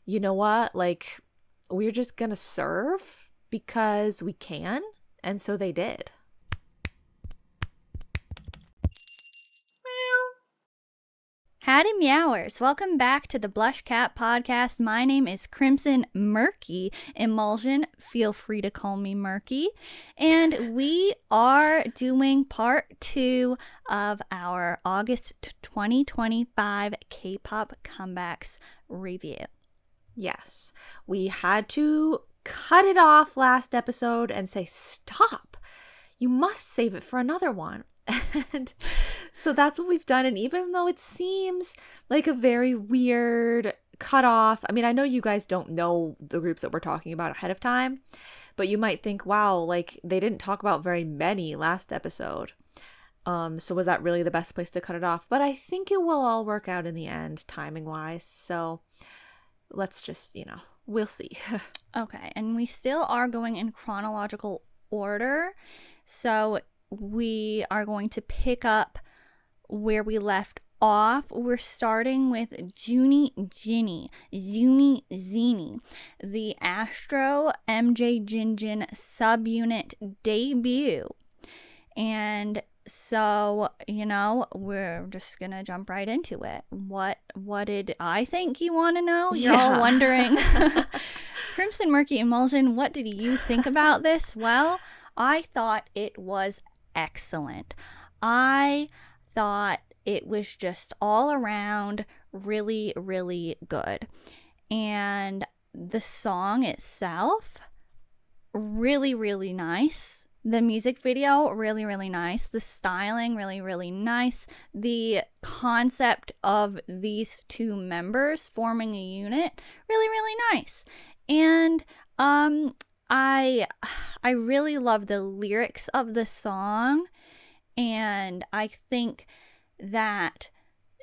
you know what? Like, we're just gonna serve because we can. And so they did. Howdy Meowers, welcome back to the BlushCat podcast. My name is Crimson Murky. Emulsion, feel free to call me Murky. And we are doing part 2 of our August 2025 K-pop comebacks review. Yes, we had to cut it off last episode and say, stop, you must save it for another one. And so that's what we've done. And even though it seems like a very weird cutoff, I mean, I know you guys don't know the groups that we're talking about ahead of time, but you might think, wow, like they didn't talk about very many last episode. So was that really the best place to cut it off? But I think it will all work out in the end, timing wise. So let's just, we'll see. Okay, and we still are going in chronological order. So we are going to pick up where we left off. We're starting with ZOONIZINI, the ASTRO MJ Jinjin subunit debut. And so, we're just gonna jump right into it. What did I think you want to know? You're all wondering. Crimson Murky Emulsion, what did you think about this? Well, I thought it was excellent. I thought it was just all around really, really good. And the song itself, really, really nice. The music video, really, really nice. The styling, really, really nice. The concept of these two members forming a unit, really, really nice. And I really love the lyrics of the song, and I think that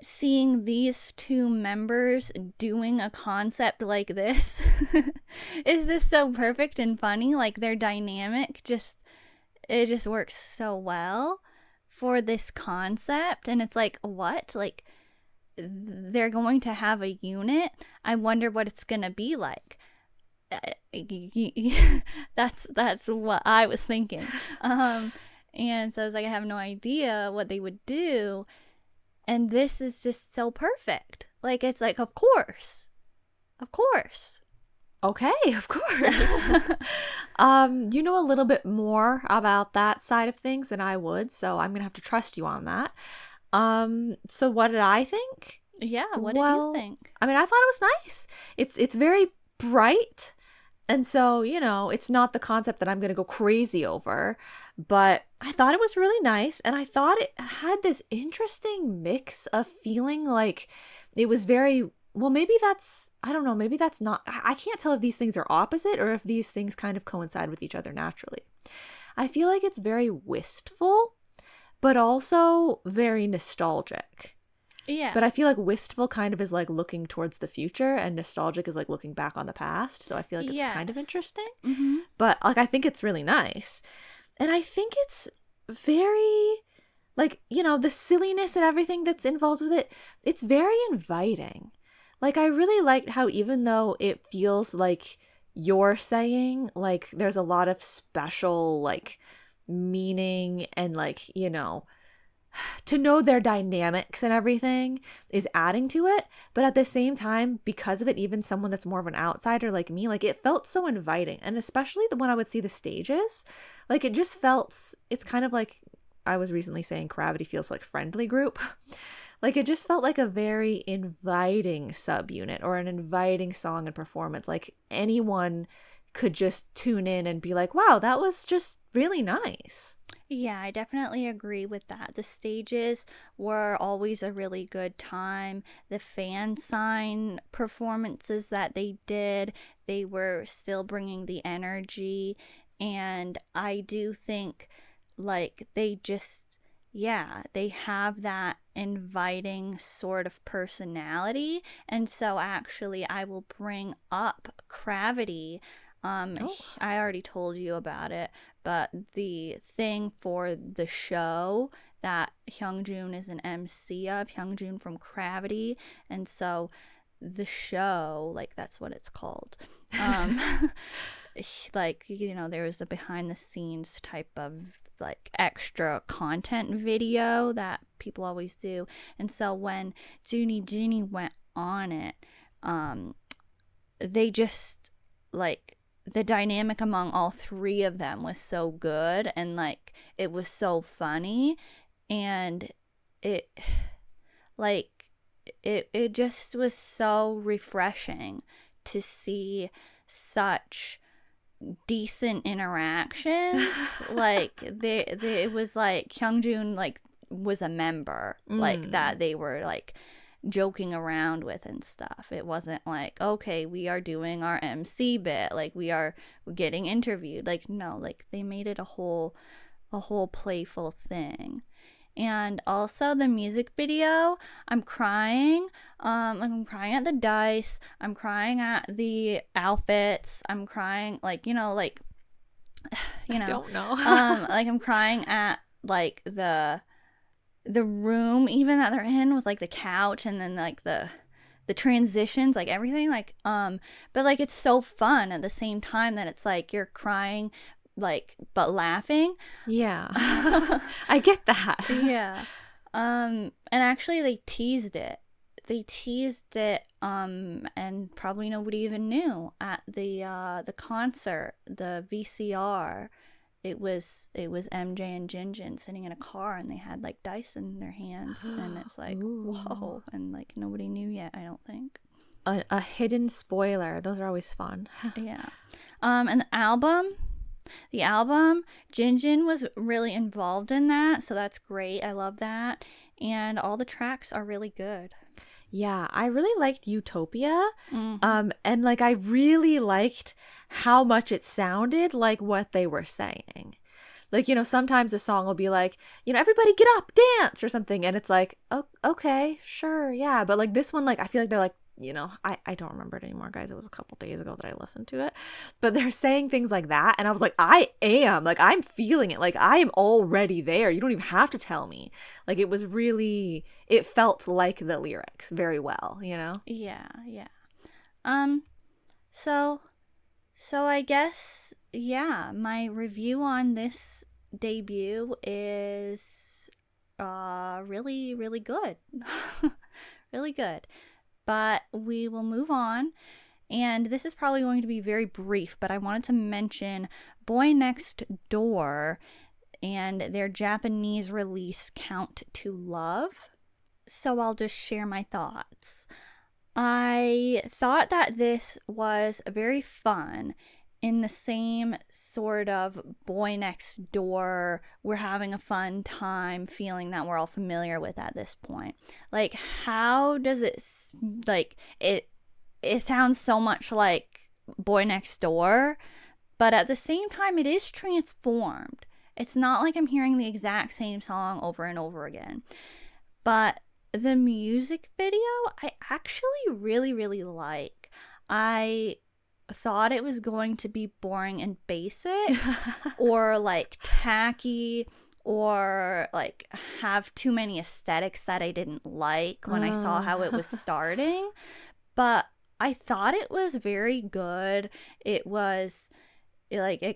seeing these two members doing a concept like this is just so perfect and funny. Like, their dynamic it just works so well for this concept. And it's like, what? Like, they're going to have a unit? I wonder what it's gonna be like. That's what I was thinking. And so I was like, I have no idea what they would do. And this is just so perfect. Like, it's like, of course. Okay, of course. You know a little bit more about that side of things than I would, so I'm gonna have to trust you on that. So what did I think? Yeah, what did you think? I mean, I thought it was nice. It's very bright, and so it's not the concept that I'm gonna go crazy over, but I thought it was really nice, and I thought it had this interesting mix of feeling like it was very. Well, maybe that's, I don't know, maybe that's not, I can't tell if these things are opposite or if these things kind of coincide with each other naturally. I feel like it's very wistful, but also very nostalgic. Yeah. But I feel like wistful kind of is like looking towards the future, and nostalgic is like looking back on the past. So I feel like it's kind of interesting. Mm-hmm. But like, I think it's really nice. And I think it's very, like, the silliness and everything that's involved with it, it's very inviting. Like, I really liked how, even though it feels like you're saying, like, there's a lot of special, like, meaning and, like, to know their dynamics and everything is adding to it. But at the same time, because of it, even someone that's more of an outsider like me, like, it felt so inviting. And especially when I would see the stages, like, it just felt, it's kind of like I was recently saying Gravity feels like friendly group. Like, it just felt like a very inviting subunit or an inviting song and performance. Like, anyone could just tune in and be like, wow, that was just really nice. Yeah, I definitely agree with that. The stages were always a really good time. The fan sign performances that they did, they were still bringing the energy. And I do think, like, they have that inviting sort of personality. And so actually I will bring up Gravity. I already told you about it, but the thing for the show that Hyungjun is an MC of, Hyungjun from Gravity, and so the show, like that's what it's called. Like, you know, there was the behind the scenes type of like extra content video that people always do. And so when ZOONIZINI went on it, they just like the dynamic among all three of them was so good, and like it was so funny, and it just was so refreshing to see such decent interactions. Like it was like Hyungjun like was a member like that they were like joking around with and stuff. It wasn't like, okay, we are doing our MC bit, like we're getting interviewed. Like no, like they made it a whole playful thing. And also the music video, I'm crying. I'm crying at the dice. I'm crying at the outfits. I'm crying I don't know. Like I'm crying at like the room even that they're in with like the couch, and then like the transitions, like everything, like but like it's so fun at the same time that it's like you're crying like but laughing. Yeah. I get that. Yeah. And actually they teased it and probably nobody even knew at the concert, the VCR. It was MJ and Jinjin sitting in a car, and they had like dice in their hands, and it's like whoa, and like nobody knew yet, I don't think. A hidden spoiler. Those are always fun. Yeah. And the album, Jinjin was really involved in that, so that's great. I love that. And all the tracks are really good. Yeah, I really liked Utopia. And like I really liked how much it sounded like what they were saying. Like, you know, sometimes a song will be like, you know, everybody get up, dance or something, and it's like, oh, okay, sure, yeah. But like this one, like I feel like they're like, you know, I don't remember it anymore, guys. It was a couple days ago that I listened to it. But they're saying things like that, and I was like, I'm feeling it. Like I am already there. You don't even have to tell me. Like it was really, it felt like the lyrics very well, you know? Yeah. So I guess, yeah, my review on this debut is really, really good. Really good. But we will move on, and this is probably going to be very brief, but I wanted to mention BOYNEXTDOOR and their Japanese release Count to Love. So I'll just share my thoughts. I thought that this was very fun, in the same sort of BOYNEXTDOOR, we're having a fun time feeling that we're all familiar with at this point. Like, how does it, like, it sounds so much like BOYNEXTDOOR, but at the same time, it is transformed. It's not like I'm hearing the exact same song over and over again. But the music video, I actually really, really like. I thought it was going to be boring and basic or like tacky or like have too many aesthetics that I didn't like when I saw how it was starting, but I thought it was very good. It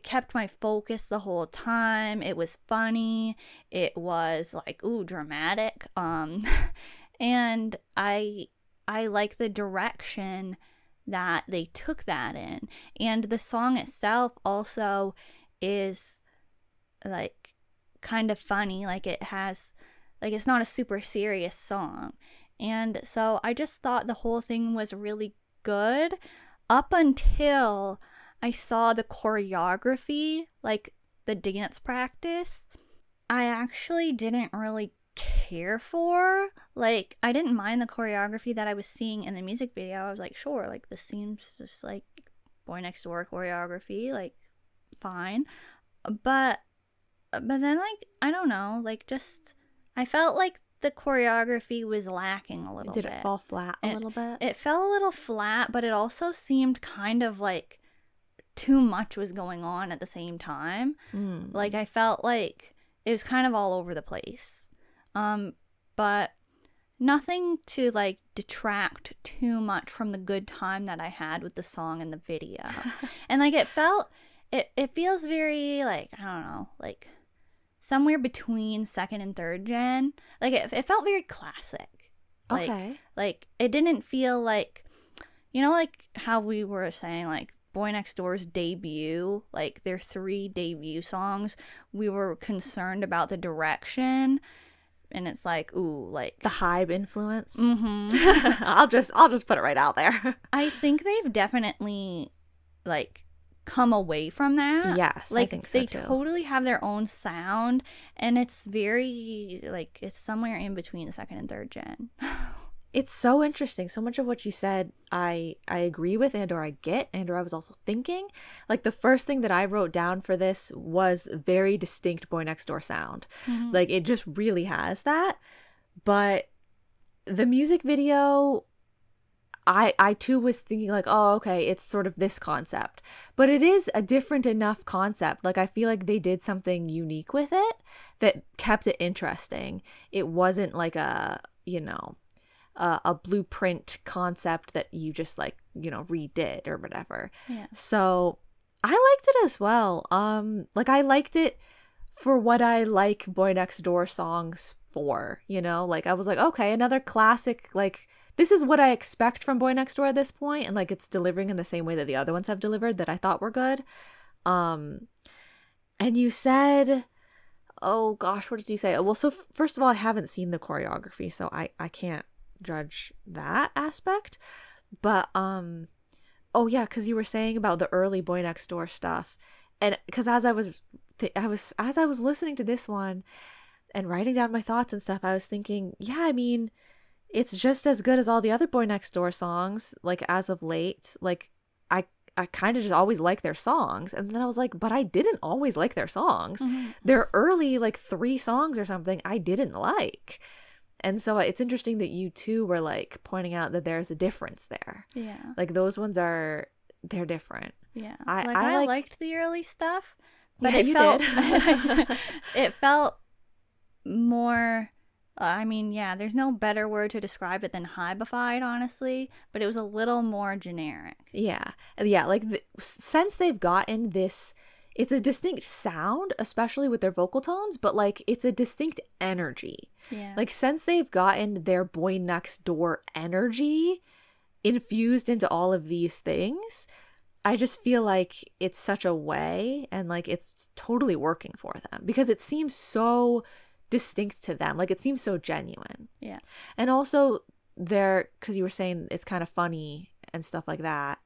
kept my focus the whole time. It was funny. It was like, ooh, dramatic. And I like the direction that they took that in. And the song itself also is like kind of funny. Like it has, like it's not a super serious song. And so I just thought the whole thing was really good up until I saw the choreography, like the dance practice. I actually didn't really care for. Like, I didn't mind the choreography that I was seeing in the music video. I was like, sure, like this seems just like BOYNEXTDOOR choreography, like fine. But then, like, I don't know, like just I felt like the choreography was lacking a little bit. Did it fall flat a little bit? It fell a little flat, but it also seemed kind of like too much was going on at the same time. Like I felt like it was kind of all over the place. But nothing to like detract too much from the good time that I had with the song and the video. And like it feels very like, I don't know, like somewhere between second and third gen. Like it felt very classic. Like, Okay. Like it didn't feel like, you know, like how we were saying like BOYNEXTDOOR's debut, like their 3 debut songs, we were concerned about the direction. And it's like, ooh, like The Hive influence. mm-hmm. I'll just put it right out there. I think they've definitely like come away from that. Yes, like I think so they too. totally have their own sound, and it's very like it's somewhere in between the second and third gen. It's so interesting. So much of what you said, I agree with, and or I get, and or I was also thinking. Like the first thing that I wrote down for this was very distinct BOYNEXTDOOR sound. Mm-hmm. Like it just really has that. But the music video, I too was thinking like, oh, okay, it's sort of this concept. But it is a different enough concept. Like I feel like they did something unique with it that kept it interesting. It wasn't like a, you know, a blueprint concept that you just like, you know, redid or whatever. Yeah. So I liked it as well. Like I liked it for what I like BOYNEXTDOOR songs for, you know, like I was like, okay, another classic, like this is what I expect from BOYNEXTDOOR at this point, and like it's delivering in the same way that the other ones have delivered that I thought were good. And you said, oh gosh, what did you say? Well, so first of all, I haven't seen the choreography, so I can't judge that aspect. But oh yeah, because you were saying about the early BOYNEXTDOOR stuff, and because as I was listening to this one and writing down my thoughts and stuff, I was thinking, yeah, I mean, it's just as good as all the other BOYNEXTDOOR songs, like as of late. Like I kind of just always like their songs, and then I was like, but I didn't always like their songs. Mm-hmm. Their early like 3 songs or something I didn't like. And so it's interesting that you too were like pointing out that there's a difference there. Yeah. Like those ones they're different. Yeah. I liked the early stuff, but yeah, it you felt did. it felt more I mean, yeah, there's no better word to describe it than hybified, honestly, but it was a little more generic. Yeah. Yeah, like since they've gotten this, it's a distinct sound, especially with their vocal tones, but like it's a distinct energy. Yeah. Like since they've gotten their BOYNEXTDOOR energy infused into all of these things, I just feel like it's such a way, and like it's totally working for them because it seems so distinct to them. Like it seems so genuine. Yeah. And also because you were saying it's kind of funny and stuff like that,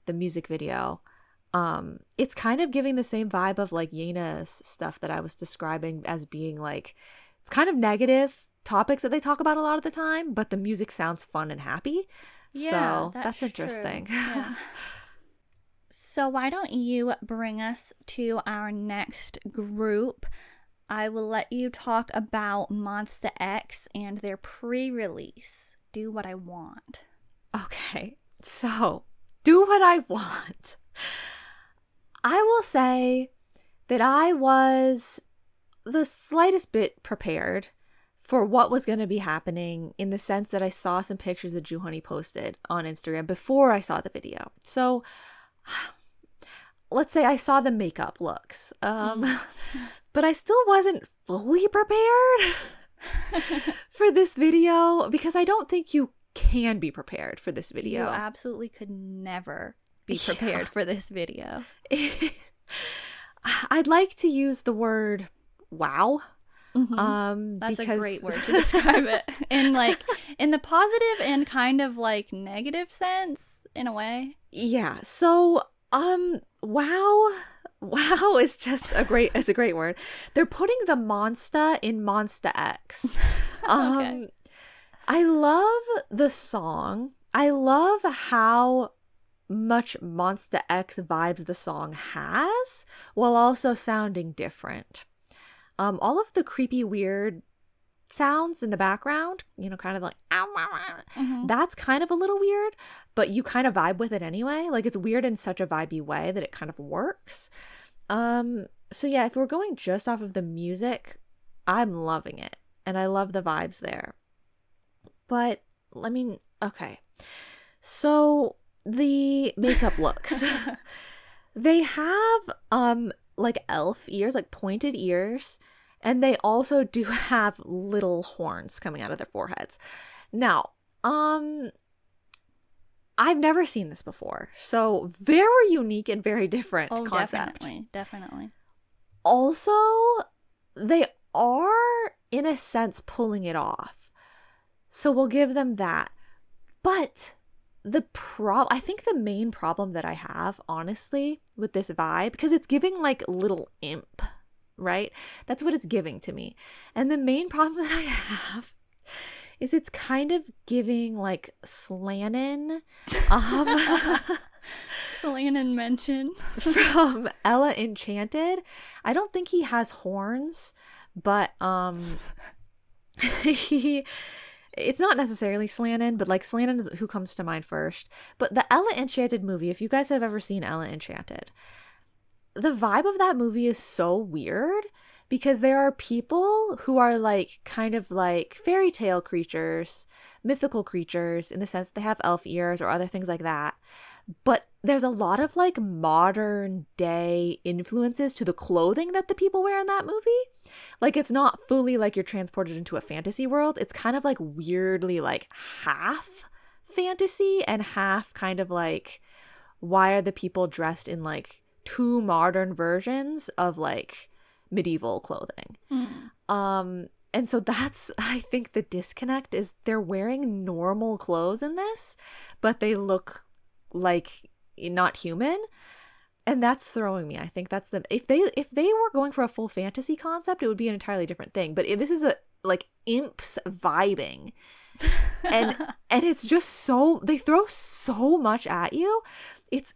the music video, it's kind of giving the same vibe of like Yena's stuff that I was describing as being like, it's kind of negative topics that they talk about a lot of the time, but the music sounds fun and happy. Yeah, so that's interesting. Yeah. So why don't you bring us to our next group? I will let you talk about MONSTA X and their pre-release. Do what I want. Okay, so do what I want. I will say that I was the slightest bit prepared for what was going to be happening, in the sense that I saw some pictures that JUHoney posted on Instagram before I saw the video. So let's say I saw the makeup looks, but I still wasn't fully prepared for this video, because I don't think you can be prepared for this video. You absolutely could never be prepared for this video. I'd like to use the word wow. That's because... a great word to describe it, in the positive and kind of like negative sense, in a way. Yeah. So wow is just a great word. They're putting the MONSTA in MONSTA X. Okay. I love the song. I love how much MONSTA X vibes the song has, while also sounding different. All of the creepy, weird sounds in the background, you know, kind of like, ow, ow, ow, that's kind of a little weird, but you kind of vibe with it anyway. Like it's weird in such a vibey way that it kind of works. So yeah, if we're going just off of the music, I'm loving it, and I love the vibes there. But I mean, okay. So the makeup looks. They have like elf ears, like pointed ears, and they also do have little horns coming out of their foreheads. Now, I've never seen this before. So very unique and very different concept. Definitely. Also, they are in a sense pulling it off. So we'll give them that. But I think the main problem that I have, honestly, with this vibe, because it's giving like little imp, right? That's what it's giving to me. And the main problem that I have is it's kind of giving like Slannon. Slannon mention. From Ella Enchanted. I don't think he has horns, but it's not necessarily Slannon, but like Slannon is who comes to mind first. But the Ella Enchanted movie, if you guys have ever seen Ella Enchanted, the vibe of that movie is so weird because there are people who are like kind of like fairy tale creatures, mythical creatures in the sense they have elf ears or other things like that. But there's a lot of like modern day influences to the clothing that the people wear in that movie. Like it's not fully like you're transported into a fantasy world. It's kind of like weirdly like half fantasy and half kind of like, why are the people dressed in like two modern versions of like medieval clothing? And so that's, I think the disconnect is they're wearing normal clothes in this, but they look like not human, and that's throwing me. I think that's the if they were going for a full fantasy concept, it would be an entirely different thing, but this is a like imps vibing. and it's just so, they throw so much at you. It's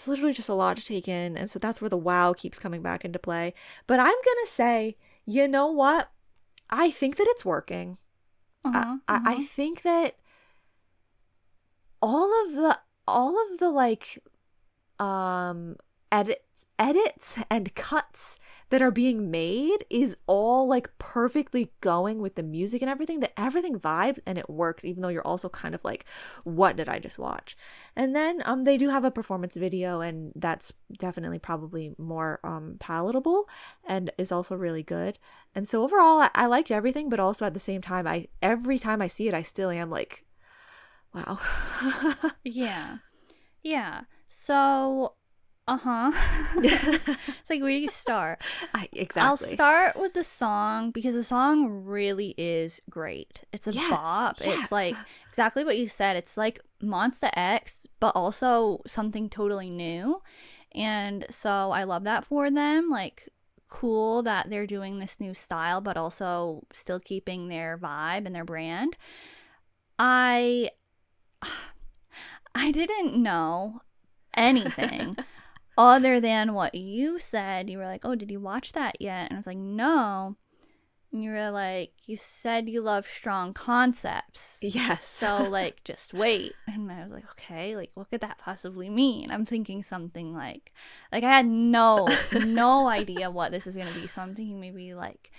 literally just a lot to take in, and so that's where the wow keeps coming back into play. But I'm gonna say, you know what, I think that it's working. I think that all of the like edits and cuts that are being made is all like perfectly going with the music and everything, that everything vibes and it works, even though you're also kind of like, what did I just watch? And then they do have a performance video, and that's definitely probably more palatable and is also really good. And so overall I liked everything, but also at the same time, every time I see it, I still am like, wow. Yeah. So it's like, where do you start? Exactly. I'll start with the song because the song really is great. It's a bop. Yes. It's like exactly what you said. It's like MONSTA X, but also something totally new. And so I love that for them. Like, cool that they're doing this new style, but also still keeping their vibe and their brand. I didn't know anything other than what you said. You were like, oh, did you watch that yet? And I was like, no. And you were like, you said you love strong concepts. Yes. So, like, just wait. And I was like, okay, like, what could that possibly mean? I'm thinking something like I had no idea what this is going to be. So I'm thinking maybe, like,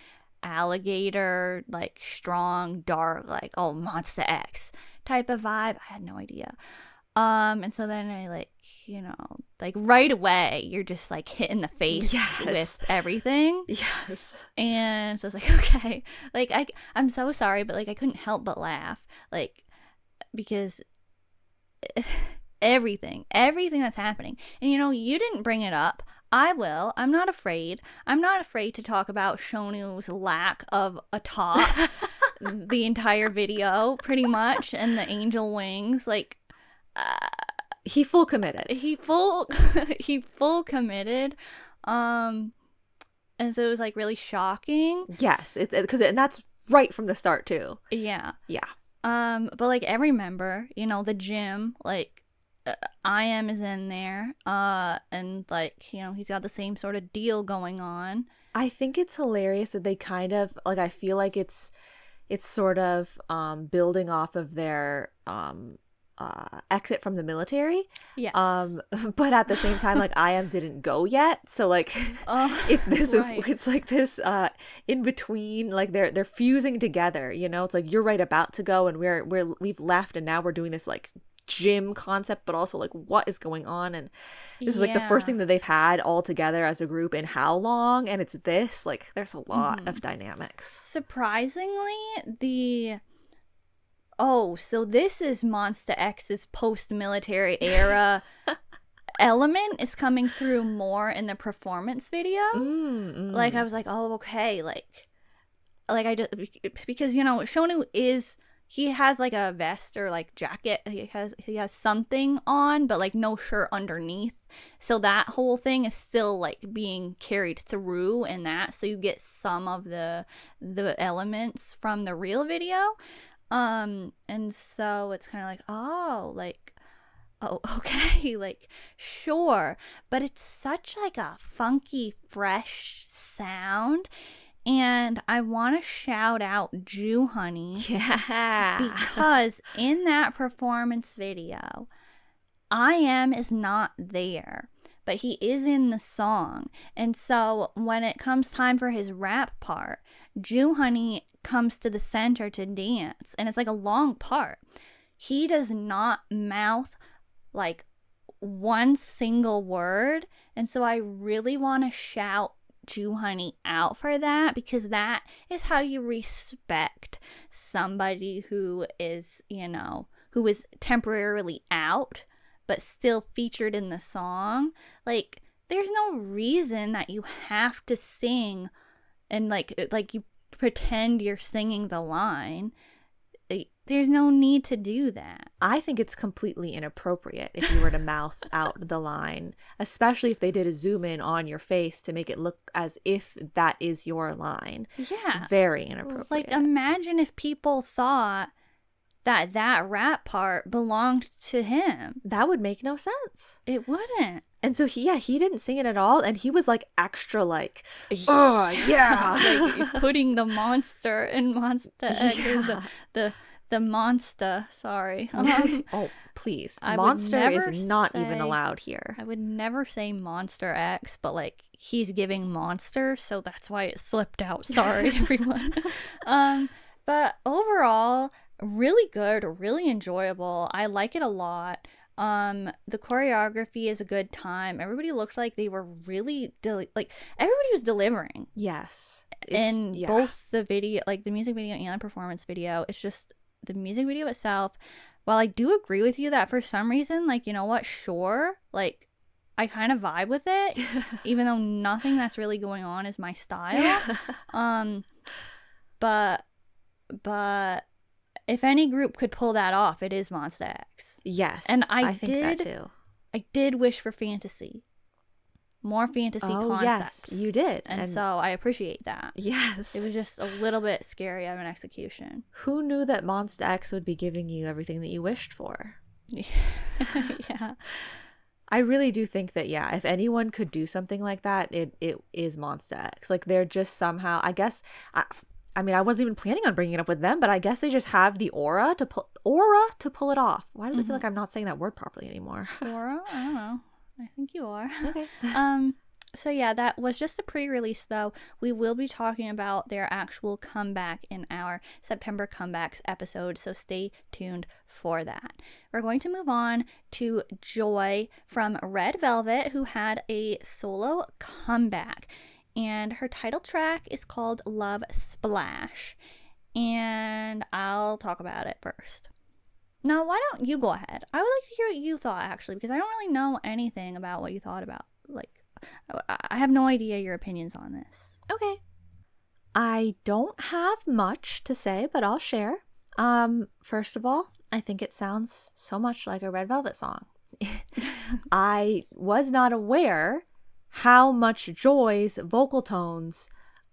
alligator, like, strong, dark, like, oh, MONSTA X type of vibe. I had no idea. And so then I like, you know, like right away, you're just like hit in the face with everything. Yes. And so I was like, okay, like I'm so sorry, but like I couldn't help but laugh, like, because everything that's happening. And you know, you didn't bring it up. I will. I'm not afraid. I'm not afraid to talk about Shonu's lack of a top the entire video, pretty much, and the angel wings, like. He full committed. He full committed. And so it was like really shocking. Yes, it's because and that's right from the start too. Yeah. But like every member, you know, the gym, like IM is in there, and like, you know, he's got the same sort of deal going on. I think it's hilarious that they kind of like, I feel like it's sort of building off of their exit from the military. Yes. But at the same time, like IM didn't go yet, so like it's this right. it's like this in between, like they're fusing together, you know. It's like you're right about to go and we've left, and now we're doing this like gym concept, but also like what is going on, and this is like the first thing that they've had all together as a group in how long, and it's this like there's a lot of dynamics. Surprisingly, so this is MONSTA X's post-military era element is coming through more in the performance video. Like I was like, oh, okay, like I just, because you know Shonu is, he has like a vest or like jacket, he has something on, but like no shirt underneath, so that whole thing is still like being carried through in that, so you get some of the elements from the real video. And so it's kind of like, oh, okay, like sure, but it's such like a funky fresh sound. And I want to shout out JUHoney. Yeah. Because in that performance video, IM is not there, but he is in the song. And so when it comes time for his rap part, JUHoney comes to the center to dance. And it's like a long part. He does not mouth like one single word. And so I really want to shout JUHoney out for that, because that is how you respect somebody who is, you know, who is temporarily out but still featured in the song. Like there's no reason that you have to sing and like you pretend you're singing the line. There's no need to do that. I think it's completely inappropriate if you were to mouth out the line, especially if they did a zoom in on your face to make it look as if that is your line. Yeah. Very inappropriate. Like imagine if people thought that rap part belonged to him. That would make no sense. It wouldn't. And so he didn't sing it at all, and he was like extra like, oh yeah, like putting the monster in MONSTA X, the monster. Sorry. Oh please, monster is not even allowed here. I would never say Monster X, but like he's giving monster, so that's why it slipped out. Sorry, everyone. But overall, really good, really enjoyable. I like it a lot. The choreography is a good time. Everybody looked like they were really like everybody was delivering. Yes. In both the video, like the music video and the performance video. It's just the music video itself. While I do agree with you that for some reason, like, you know what, sure, like I kind of vibe with it, even though nothing that's really going on is my style. But if any group could pull that off, it is MONSTA X. Yes, and I think that too. I did wish for fantasy, more fantasy concepts. Yes, you did, and so I appreciate that. Yes, it was just a little bit scary of an execution. Who knew that MONSTA X would be giving you everything that you wished for? Yeah. I really do think that, yeah, if anyone could do something like that, it is MONSTA X. Like, they're just somehow, I guess, I mean, I wasn't even planning on bringing it up with them, but I guess they just have the aura to pull it off. Why does it feel like I'm not saying that word properly anymore? Aura? I don't know. I think you are. Okay. So yeah, that was just a pre-release though. We will be talking about their actual comeback in our September comebacks episode, so stay tuned for that. We're going to move on to Joy from Red Velvet, who had a solo comeback. And her title track is called Love Splash. And I'll talk about it first. No, why don't you go ahead? I would like to hear what you thought, actually, because I don't really know anything about what you thought about. Like, I have no idea your opinions on this. Okay. I don't have much to say, but I'll share. First of all, I think it sounds so much like a Red Velvet song. I was not aware how much Joy's vocal tones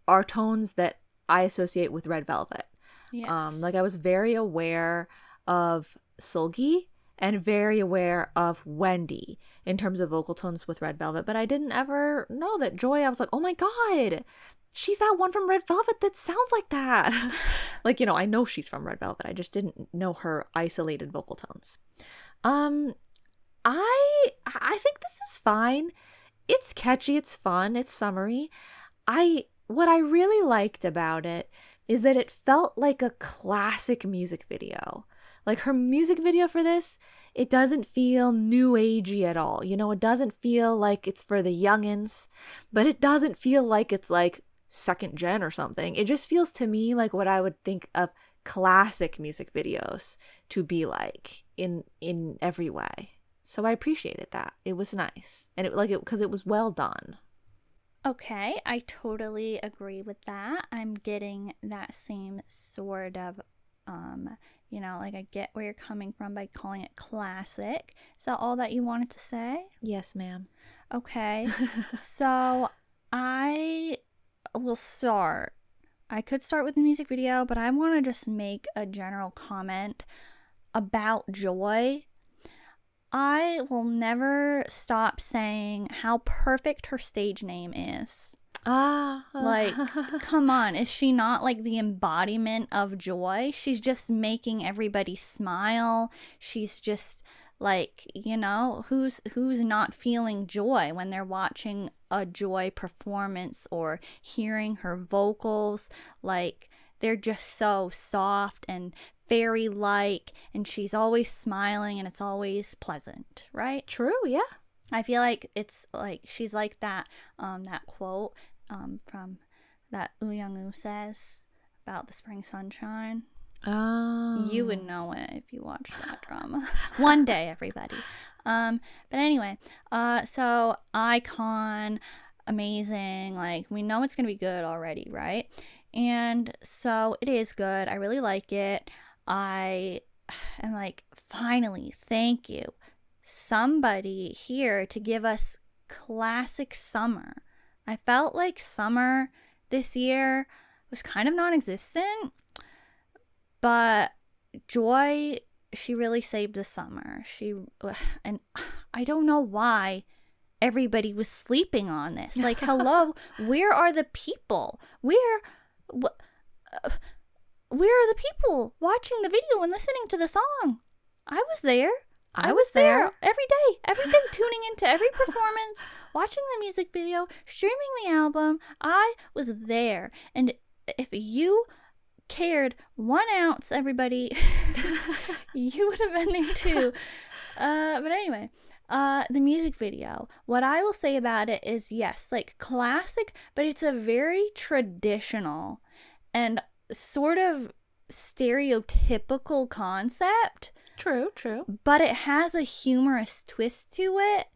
are tones that I associate with Red Velvet. Yes. Like I was very aware of Sulgi and very aware of Wendy in terms of vocal tones with Red Velvet, but I didn't ever know that Joy, I was like, oh my God, she's that one from Red Velvet that sounds like that. Like, you know, I know she's from Red Velvet. I just didn't know her isolated vocal tones. I think this is fine. It's catchy, it's fun, it's summery. What I really liked about it is that it felt like a classic music video. Like her music video for this, it doesn't feel new agey at all. You know, it doesn't feel like it's for the youngins, but it doesn't feel like it's like second gen or something. It just feels to me like what I would think of classic music videos to be like in every way. So I appreciated that. It was nice. And because it was well done. Okay, I totally agree with that. I'm getting that same sort of, you know, like I get where you're coming from by calling it classic. Is that all that you wanted to say? Yes, ma'am. Okay, so I will start. I could start with the music video, but I want to just make a general comment about Joy. I will never stop saying how perfect her stage name is. Like, come on, is she not like the embodiment of joy? She's just making everybody smile. She's just like, you know, who's not feeling joy when they're watching a Joy performance or hearing her vocals? Like, they're just so soft and fairy-like, and she's always smiling, and it's always pleasant, right? True, yeah. I feel like it's like she's like that that quote from that Young says about the spring sunshine. Oh. You would know it if you watched that drama. One day, everybody. But anyway, so Icon, amazing. Like, we know it's gonna be good already, right? And so it is good. I really like it. I am like, finally, thank you. Somebody here to give us classic summer. I felt like summer this year was kind of non-existent, but Joy, she really saved the summer. And I don't know why everybody was sleeping on this. Like, hello, where are the people? Where are the people watching the video and listening to the song? I was there. I was there every day, tuning into every performance, watching the music video, streaming the album. I was there. And if you cared 1 ounce, everybody, you would have been there too. But anyway, the music video, what I will say about it is, yes, like classic, but it's a very traditional and sort of stereotypical concept. True. But it has a humorous twist to it,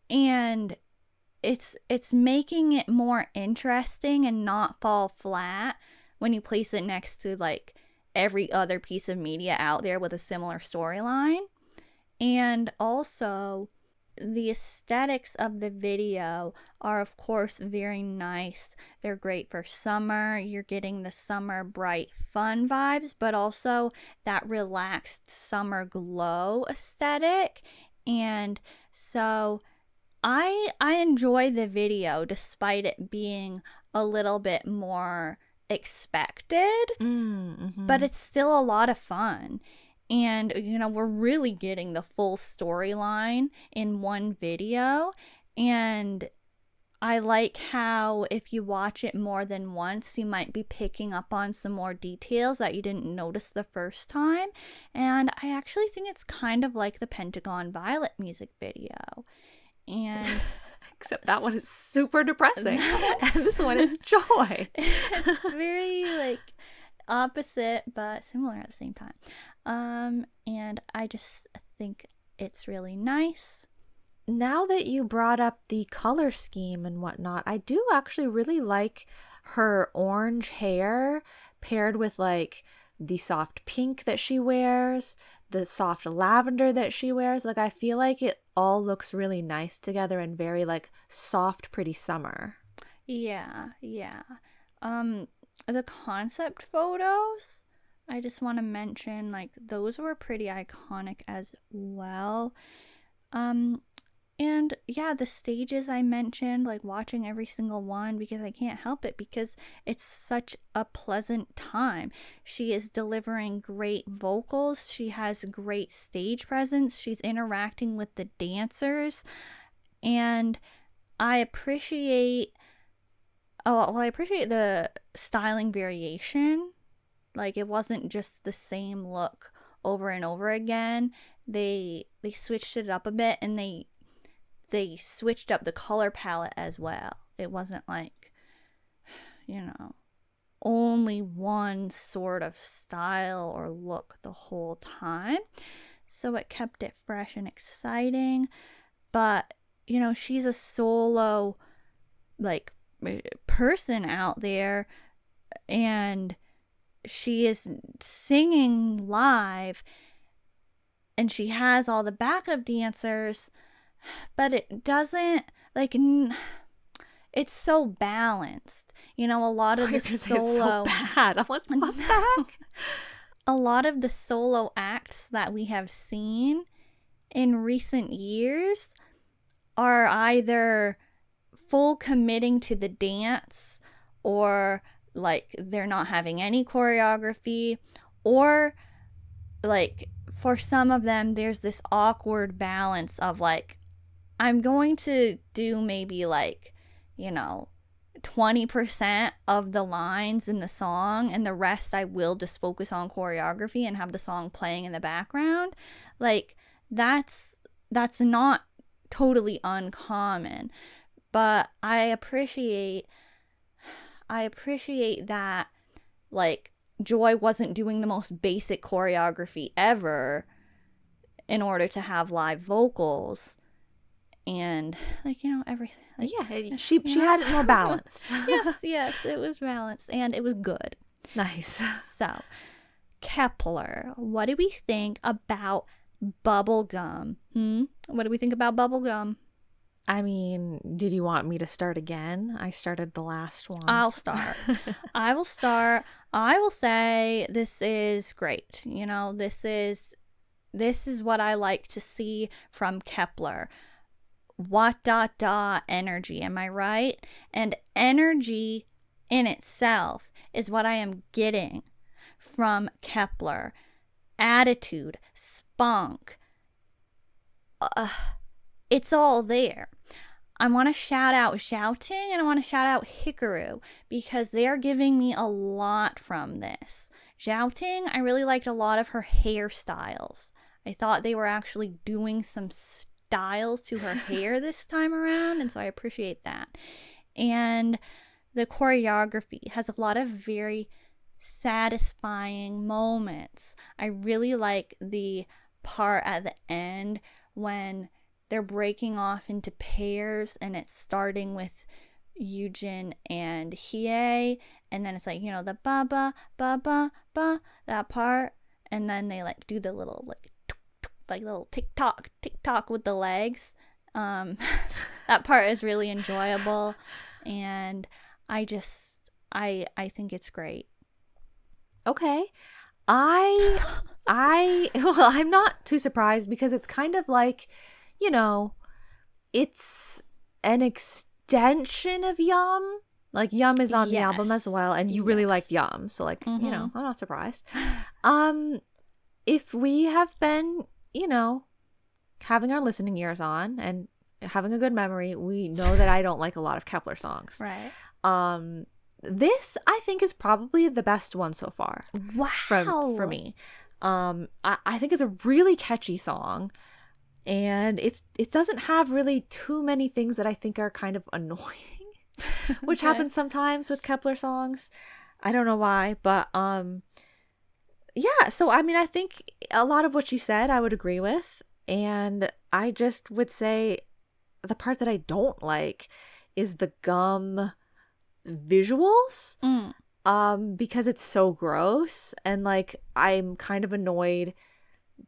and it's making it more interesting and not fall flat when you place it next to like every other piece of media out there with a similar storyline. And also, the aesthetics of the video are, of course, very nice. They're great for summer. You're getting the summer bright fun vibes, but also that relaxed summer glow aesthetic. And so I enjoy the video despite it being a little bit more expected, but it's still a lot of fun. And, you know, we're really getting the full storyline in one video. And I like how if you watch it more than once, you might be picking up on some more details that you didn't notice the first time. And I actually think it's kind of like the Pentagon Violet music video. And except that one is super depressing. And this one is joy. It's very like opposite but similar at the same time. And I just think it's really nice. Now that you brought up the color scheme and whatnot, I do actually really like her orange hair paired with like the soft pink that she wears, the soft lavender that she wears. Like, I feel like it all looks really nice together and very like soft, pretty summer. Yeah. The concept photos, I just want to mention, like, those were pretty iconic as well. And yeah, the stages I mentioned, like watching every single one because I can't help it because it's such a pleasant time. She is delivering great vocals. She has great stage presence. She's interacting with the dancers. And I appreciate the styling variation. Like, it wasn't just the same look over and over again. They switched it up a bit, and they switched up the color palette as well. It wasn't like, only one sort of style or look the whole time. So it kept it fresh and exciting. But, she's a solo, like, person out there, and she is singing live, and she has all the backup dancers, but it doesn't, like, it's so balanced. A lot of the solo... so bad. I'm like, what the heck? A lot of the solo acts that we have seen in recent years are either full committing to the dance, or like they're not having any choreography, or like for some of them there's this awkward balance of like, I'm going to do maybe like 20% of the lines in the song, and the rest I will just focus on choreography and have the song playing in the background. Like, that's not totally uncommon, but I appreciate that, like, Joy wasn't doing the most basic choreography ever in order to have live vocals, and like, everything. Like, yeah, she had it more balanced. yes, it was balanced, and it was good. Nice. So, Kep1er, what do we think about bubblegum? What do we think about bubblegum? I mean, did you want me to start again? I started the last one. I'll start. I will start. I will say this is great. This is what I like to see from Kep1er. Energy, am I right? And energy in itself is what I am getting from Kep1er. Attitude, spunk, it's all there. I want to shout out Shouting, and I want to shout out Hikaru, because they are giving me a lot from this. Shouting, I really liked a lot of her hairstyles. I thought they were actually doing some styles to her hair this time around, and so I appreciate that. And the choreography has a lot of very satisfying moments. I really like the part at the end when they're breaking off into pairs, and it's starting with Yujin and Hiei, and then it's like, the ba that part, and then they like do the little like little tick tock with the legs. That part is really enjoyable, and I think it's great. Okay. Well, I'm not too surprised, because it's kind of like, it's an extension of Yum. Like, Yum is on the album as well, and you really liked Yum, so like, I'm not surprised. If we have been, having our listening ears on and having a good memory, we know that I don't like a lot of Kep1er songs. Right. This, I think, is probably the best one so far. Wow. For me. I think it's a really catchy song, and it doesn't have really too many things that I think are kind of annoying, which happens sometimes with Kep1er songs. I don't know why, but yeah, so I mean, I think a lot of what you said I would agree with, and I just would say the part that I don't like is the gum visuals. Because it's so gross, and like I'm kind of annoyed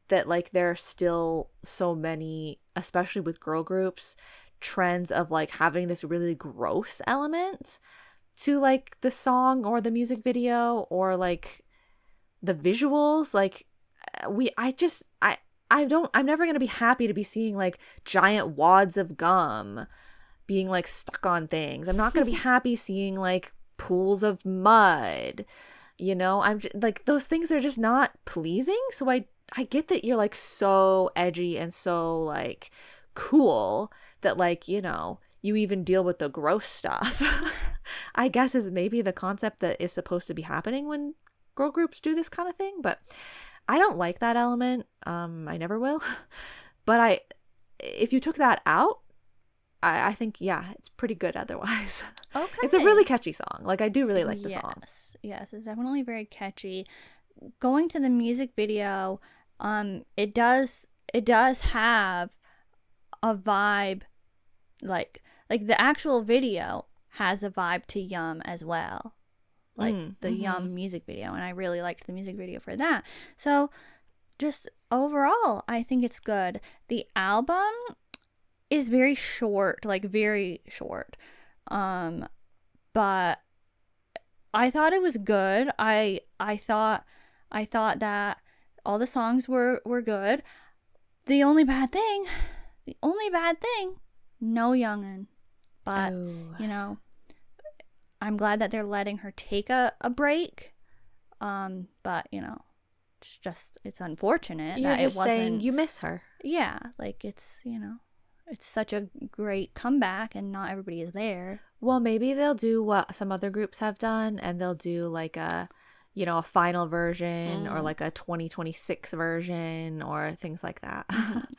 that like there are still so many, especially with girl groups, trends of like having this really gross element to like the song or the music video, or like the visuals, like I'm never gonna be happy to be seeing like giant wads of gum being like stuck on things. I'm not gonna be happy seeing like pools of mud. I'm just, like, those things are just not pleasing. So I get that you're like so edgy and so like cool that like, you even deal with the gross stuff. I guess is maybe the concept that is supposed to be happening when girl groups do this kind of thing, but I don't like that element. I never will. But if you took that out, I think, yeah, it's pretty good otherwise. Okay. It's a really catchy song. Like, I do really like the song. Yes, it's definitely very catchy. Going to the music video, it does have a vibe, like the actual video has a vibe to Yum as well. Like the Yum music video, and I really liked the music video for that. So just overall, I think it's good. The album is very short, like very short. But I thought it was good. I thought that all the songs were good. The only bad thing, no Youngin. But I'm glad that they're letting her take a break. But it's unfortunate You're that just it wasn't saying you miss her. Yeah, like it's such a great comeback and not everybody is there. Well, maybe they'll do what some other groups have done, and they'll do like a final version or like a 2026 version or things like that.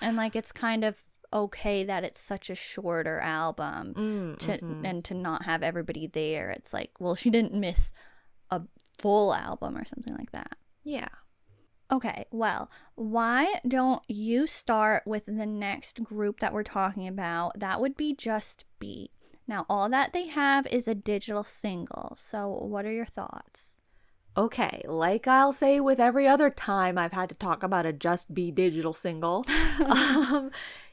And like it's kind of okay that it's such a shorter album and to not have everybody there. It's like, well, she didn't miss a full album or something like that. Yeah. Okay, well, why don't you start with the next group that we're talking about? That would be JUSTB. Now, all that they have is a digital single. So what are your thoughts? Okay, like I'll say with every other time I've had to talk about a JUSTB digital single,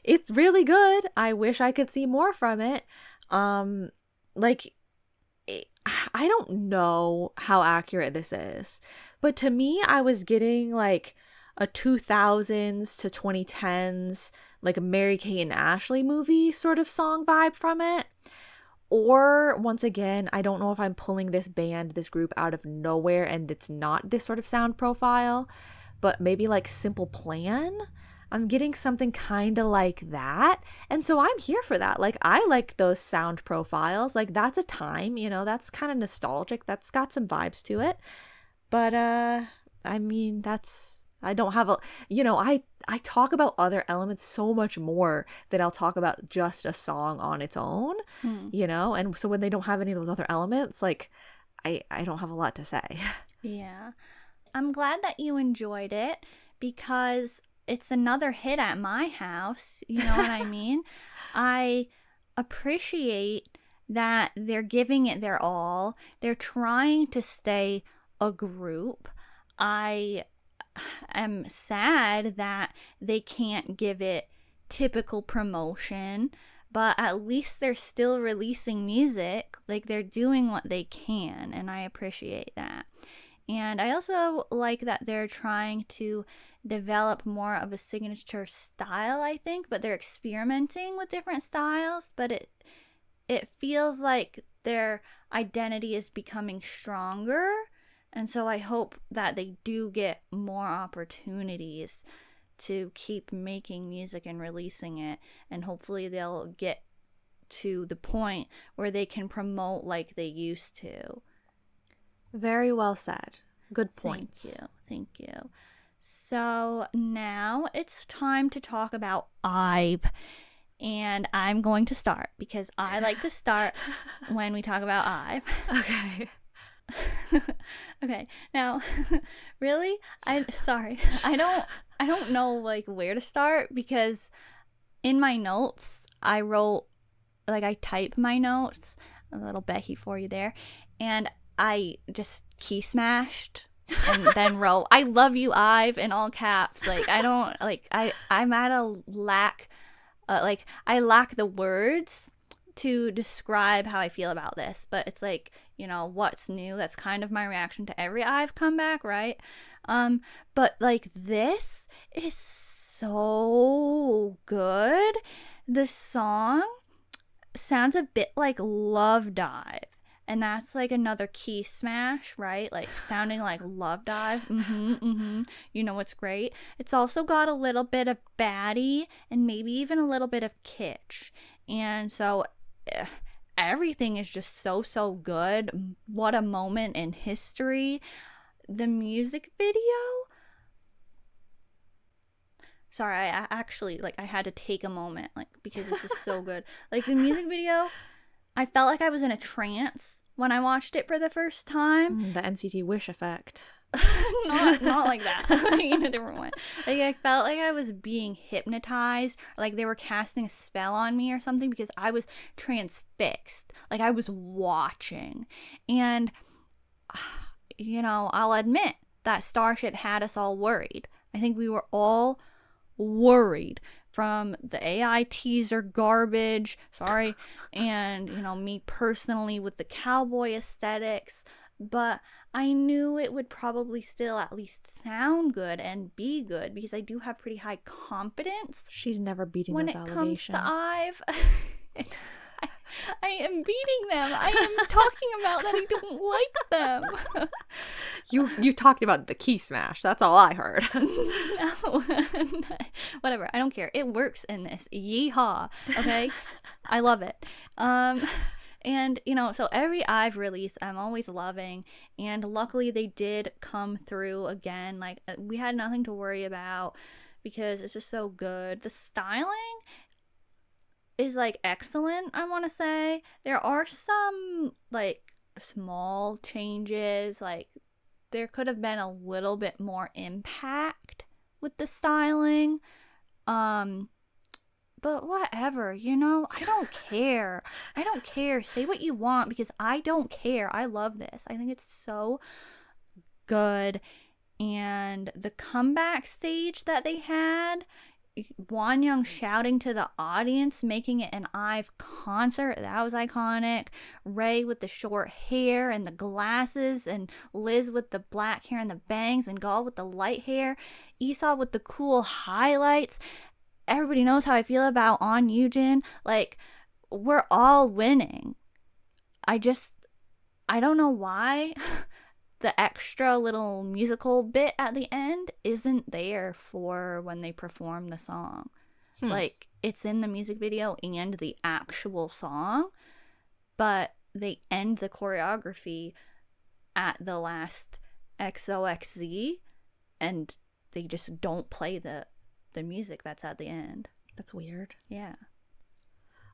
it's really good. I wish I could see more from it. I don't know how accurate this is, but to me, I was getting like a 2000s to 2010s, like a Mary-Kate and Ashley movie sort of song vibe from it. Or, once again, I don't know if I'm pulling this group out of nowhere and it's not this sort of sound profile, but maybe like Simple Plan. I'm getting something kind of like that. And so I'm here for that. Like, I like those sound profiles. Like, that's a time, that's kind of nostalgic. That's got some vibes to it. But, I mean, I don't have I talk about other elements so much more than I'll talk about just a song on its own, and so when they don't have any of those other elements, like I don't have a lot to say. Yeah. I'm glad that you enjoyed it because it's another hit at my house. You know what I mean? I appreciate that they're giving it their all. They're trying to stay a group. I am sad that they can't give it typical promotion, but at least they're still releasing music. Like, they're doing what they can, and I appreciate that. And I also like that they're trying to develop more of a signature style, I think, but they're experimenting with different styles, but it feels like their identity is becoming stronger. And so I hope that they do get more opportunities to keep making music and releasing it. And hopefully they'll get to the point where they can promote like they used to. Very well said. Good points. Thank you. So now it's time to talk about IVE. And I'm going to start because I like to start when we talk about IVE. Okay. Okay, now really I don't know like where to start, because in my notes I wrote, like, I type my notes, a little Becky for you there, and I just key smashed and then wrote "I love you, IVE" in all caps. Like, I don't like I'm at a lack I lack the words to describe how I feel about this, but it's like, you know, what's new. That's kind of my reaction to every IVE comeback, right? But like this is so good. The song sounds a bit like Love Dive. And that's like another key smash, right? Like sounding like Love Dive. You know what's great? It's also got a little bit of baddie and maybe even a little bit of kitsch. And so everything is just so good. What a moment in history. The music video. Sorry, I actually, like, I had to take a moment, like, because it's just so good. Like, the music video, I felt like I was in a trance when I watched it for the first time. The NCT Wish effect. not like that. In a different way. Like, I felt like I was being hypnotized, like they were casting a spell on me or something, because I was transfixed. Like, I was watching. And, you know, I'll admit that Starship had us all worried. I think we were all worried from the AI teaser garbage, and, you know, me personally with the cowboy aesthetics, but I knew it would probably still at least sound good and be good, because I do have pretty high confidence. She's never beating when those it allegations. comes to IVE. I am beating them. I am talking about that I don't like them. You talked about the key smash. That's all I heard. No. Whatever. I don't care. It works in this. Yeehaw. Okay? I love it. And, you know, so every IVE release I'm always loving. And luckily they did come through again. Like, we had nothing to worry about because it's just so good. The styling is like excellent, I want to say. There are some like small changes, like there could have been a little bit more impact with the styling, but whatever, you know. I don't care. Say what you want, because I don't care. I love this. I think it's so good. And the comeback stage that they had, Wonyoung shouting to the audience, making it an IVE concert, that was iconic. Ray with the short hair and the glasses, and Liz with the black hair and the bangs, and Gal with the light hair, Esau with the cool highlights. Everybody knows how I feel about On Yujin. Like, we're all winning. I don't know why the extra little musical bit at the end isn't there for when they perform the song. Like, it's in the music video and the actual song, but they end the choreography at the last XOXZ, and they just don't play the music that's at the end. That's weird. Yeah.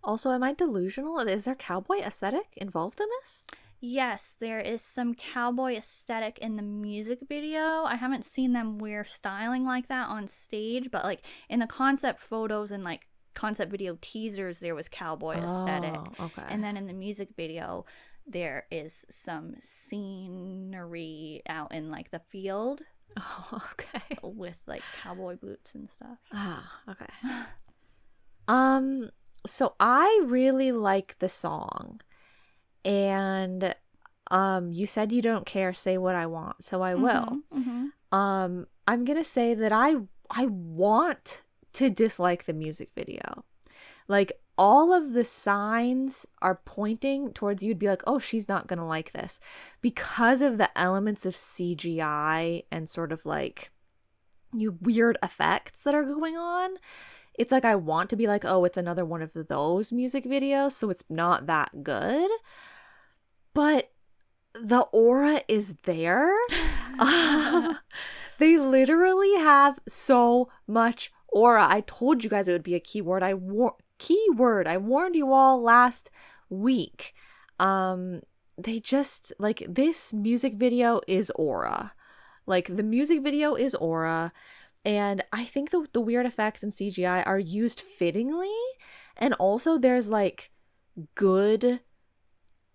Also, am I delusional? Is there cowboy aesthetic involved in this? Yes, there is some cowboy aesthetic in the music video. I haven't seen them wear styling like that on stage, but like in the concept photos and like concept video teasers, there was cowboy aesthetic. Okay. And then in the music video, there is some scenery out in like the field. Oh, okay. With like cowboy boots and stuff. Okay. So I really like the song. And you said you don't care, say what I want, so I will. I'm gonna say that I want to dislike the music video. Like, all of the signs are pointing towards you'd be like, oh, she's not gonna like this, because of the elements of CGI and sort of like weird effects that are going on. It's like I want to be like, oh, it's another one of those music videos, so it's not that good. But the aura is there. They literally have so much aura. I told you guys it would be a keyword. I warned you all last week. They just, like, this music video is aura. Like, the music video is aura. And I think the weird effects in CGI are used fittingly. And also there's like good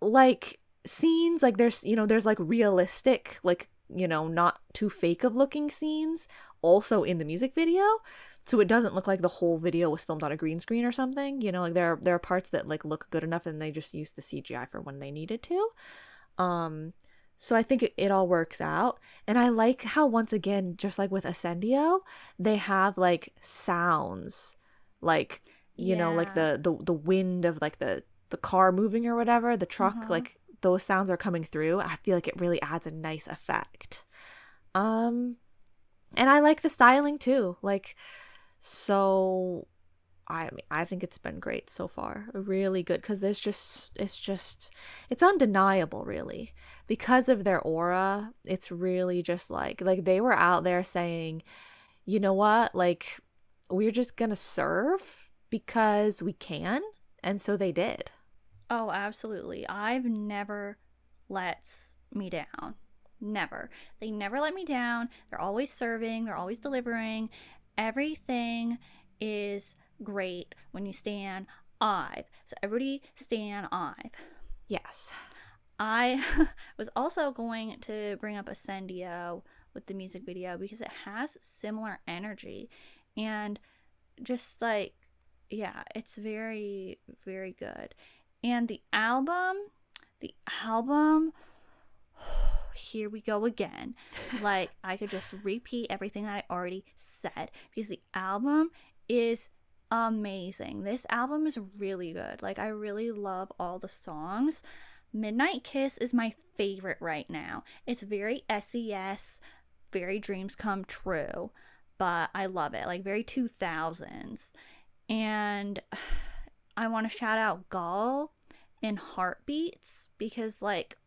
like scenes, like there's like realistic, like, you know, not too fake of looking scenes also in the music video. So it doesn't look like the whole video was filmed on a green screen or something, you know, like there are parts that like look good enough and they just use the CGI for when they needed to. So I think it all works out. And I like how, once again, just like with Ascendio, they have like sounds, like, you know, like the wind of like the car moving or whatever, the truck, like those sounds are coming through. I feel like it really adds a nice effect. And I like the styling too. Like, so I mean, I think it's been great so far. Really good, because it's undeniable, really, because of their aura. It's really just like they were out there saying, you know what, like, we're just gonna serve because we can, and so they did. Oh, absolutely. IVE never lets me down. Never. They never let me down. They're always serving. They're always delivering. Everything is great when you stan IVE. So everybody stan IVE. Yes. I was also going to bring up Ascendio with the music video because it has similar energy, and just like, yeah, it's very, very good. And the album, here we go again. Like, I could just repeat everything that I already said, because the album is amazing. This album is really good. Like, I really love all the songs. Midnight Kiss is my favorite right now. It's very SES, very dreams come true, but I love it. Like, very 2000s. And I want to shout out Gall and Heartbeats, because, like,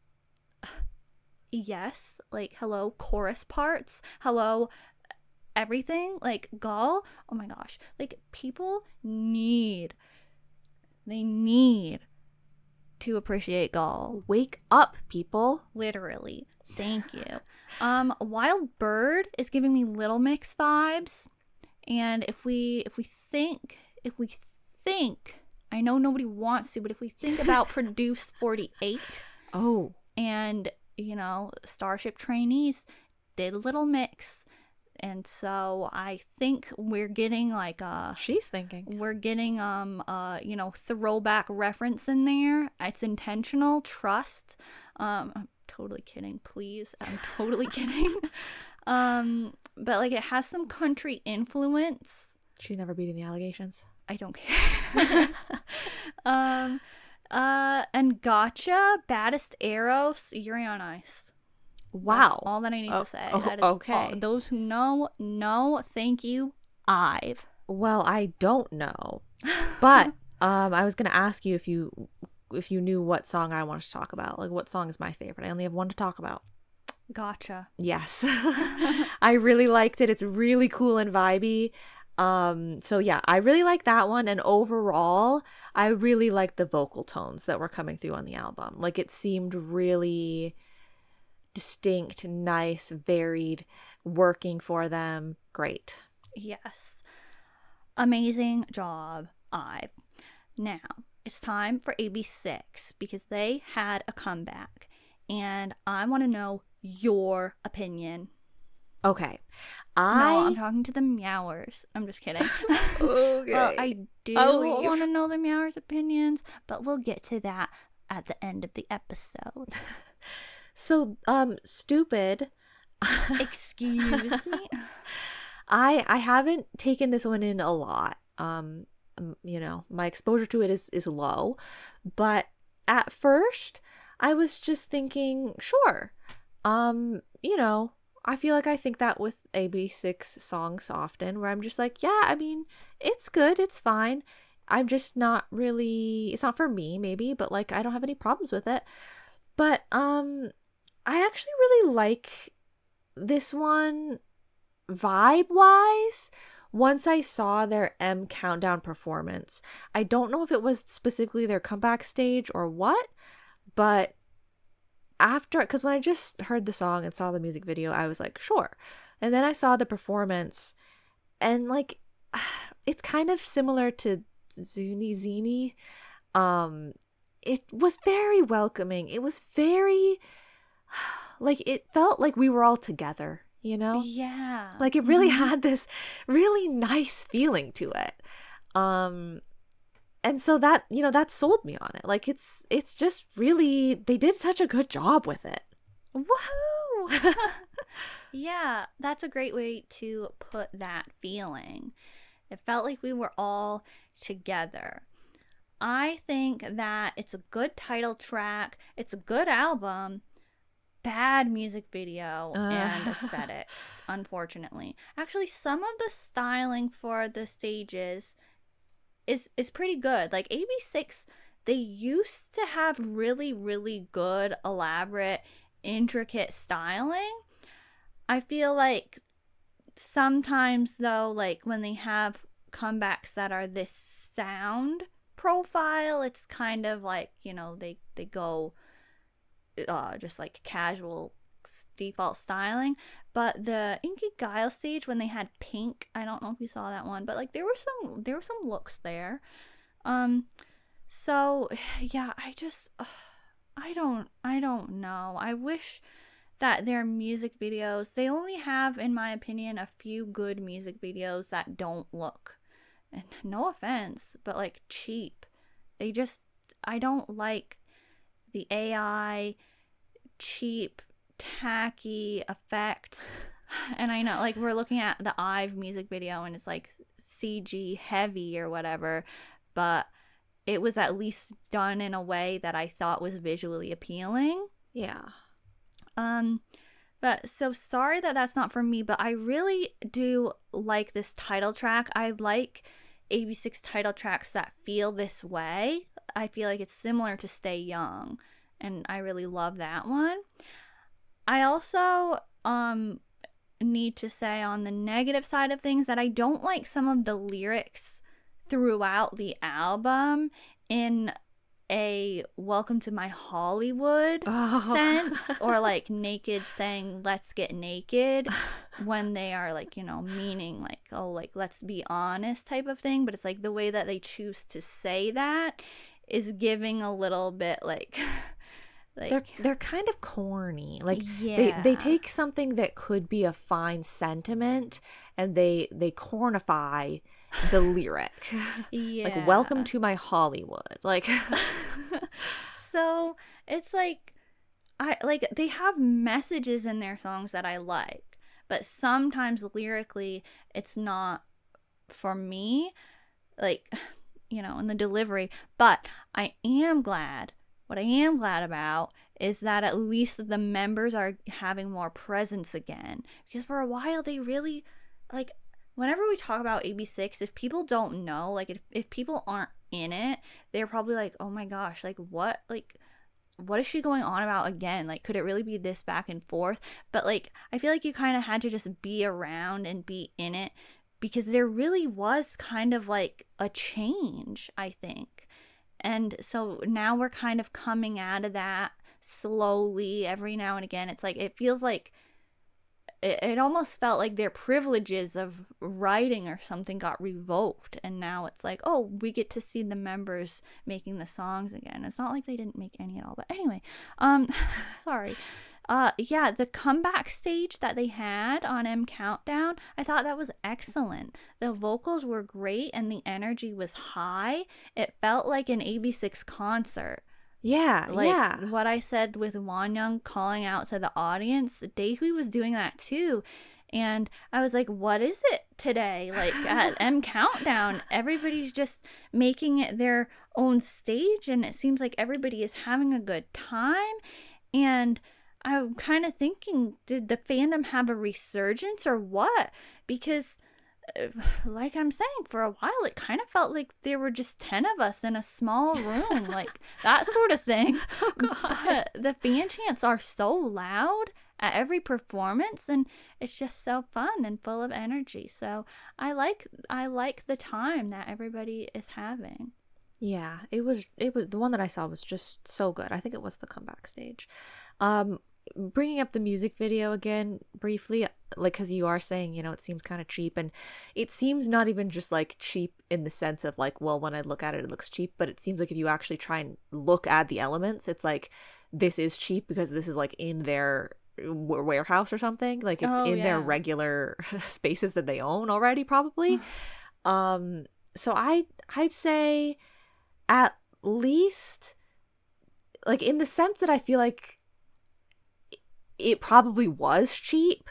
yes, like, hello chorus parts, hello everything, like, Gall, oh my gosh, like, people need to appreciate Gall. Wake up, people. Literally. Thank you. Wild Bird is giving me Little Mix vibes, and if we think, I know nobody wants to, but if we think about Produce 48, oh, and, you know, Starship Trainees did Little Mix, and so I think we're getting like we're getting you know, throwback reference in there. It's intentional. Trust. I'm totally kidding, please. I'm totally kidding. But like, it has some country influence. She's never beating the allegations. I don't care. And Gotcha, Baddest Eros, Yuri on Ice. Wow. That's all that I need to say. That is okay. all. Those who know, thank you, IVE. Well, I don't know. But I was going to ask you if you knew what song I wanted to talk about. Like, what song is my favorite? I only have one to talk about. Gotcha. Yes. I really liked it. It's really cool and vibey. So yeah, I really like that one, and overall I really liked the vocal tones that were coming through on the album. Like, it seemed really distinct, nice, varied, working for them. Great. Yes. Amazing job, IVE. Now, it's time for AB6IX, because they had a comeback, and I want to know your opinion. Okay. No, I'm talking to the Meowers. I'm just kidding. Okay. Well, I do want to know the Meowers' opinions, but we'll get to that at the end of the episode. So, stupid. Excuse me. I haven't taken this one in a lot. You know, my exposure to it is low, but at first I was just thinking, sure. You know, I feel like I think that with AB6IX songs often, where I'm just like, yeah, I mean, it's good, it's fine. I'm just not really, it's not for me, maybe, but like, I don't have any problems with it. But I actually really like this one vibe-wise once I saw their M Countdown performance. I don't know if it was specifically their comeback stage or what, but after, because when I just heard the song and saw the music video, I was like, sure. And then I saw the performance, and like, it's kind of similar to ZOONIZINI. It was very welcoming. It was very, like, it felt like we were all together, you know? Yeah. Like, it really had this really nice feeling to it. And And so that, that sold me on it. Like it's just really, they did such a good job with it. Woohoo! Yeah, that's a great way to put that feeling. It felt like we were all together. I think that it's a good title track. It's a good album. Bad music video and aesthetics, unfortunately. Actually, some of the styling for the stages is pretty good. Like AB6IX, they used to have really, really good, elaborate, intricate styling. I feel like sometimes though, like when they have comebacks that are this sound profile, it's kind of like, they go just like casual default styling. But the Inky Guile stage, when they had pink, I don't know if you saw that one, but like there were some looks there. So yeah, I don't know. I wish that their music videos, they only have, in my opinion, a few good music videos that don't look, and no offense, but like cheap. I don't like the AI cheap tacky effects. And I know, like, we're looking at the IVE music video and it's like CG heavy or whatever, but it was at least done in a way that I thought was visually appealing. Yeah. But so sorry that that's not for me, but I really do like this title track. I like AB6IX title tracks that feel this way. I feel like it's similar to Stay Young, and I really love that one. I also need to say on the negative side of things that I don't like some of the lyrics throughout the album in a welcome to my Hollywood sense, or like Naked saying let's get naked when they are like, meaning like, oh, like let's be honest type of thing. But it's like the way that they choose to say that is giving a little bit like they're kind of corny. Like yeah. they take something that could be a fine sentiment and they cornify the lyric. Yeah. Like welcome to my Hollywood. Like so it's like they have messages in their songs that I like, but sometimes lyrically it's not for me, like, in the delivery. But what I am glad about is that at least the members are having more presence again. Because for a while they really, like, whenever we talk about AB6IX, if people don't know, like, if people aren't in it, they're probably like, oh my gosh, like, what is she going on about again? Like, could it really be this back and forth? But, like, I feel like you kind of had to just be around and be in it, because there really was kind of, like, a change, I think. And so now we're kind of coming out of that slowly every now and again. It's like, it feels like it almost felt like their privileges of writing or something got revoked, and now it's like, oh, we get to see the members making the songs again. It's not like they didn't make any at all, but anyway, sorry. Yeah, the comeback stage that they had on M Countdown, I thought that was excellent. The vocals were great and the energy was high. It felt like an AB6IX concert. Yeah, like what I said with Wonyoung calling out to the audience, Daehui was doing that too. And I was like, what is it today? Like at M Countdown, everybody's just making it their own stage, and it seems like everybody is having a good time. And I'm kind of thinking, did the fandom have a resurgence or what? Because like I'm saying, for a while it kind of felt like there were just 10 of us in a small room, like that sort of thing. Oh, God. But the fan chants are so loud at every performance, and it's just so fun and full of energy. So I like the time that everybody is having. Yeah, it was the one that I saw was just so good. I think it was the comeback stage. Bringing up the music video again briefly, like, because you are saying, it seems kind of cheap, and it seems not even just like cheap in the sense of like, well, when I look at it, it looks cheap, but it seems like if you actually try and look at the elements, it's like, this is cheap because this is like in their warehouse or something, like it's in their regular spaces that they own already, probably. So I'd say at least, like, in the sense that I feel like it probably was cheap,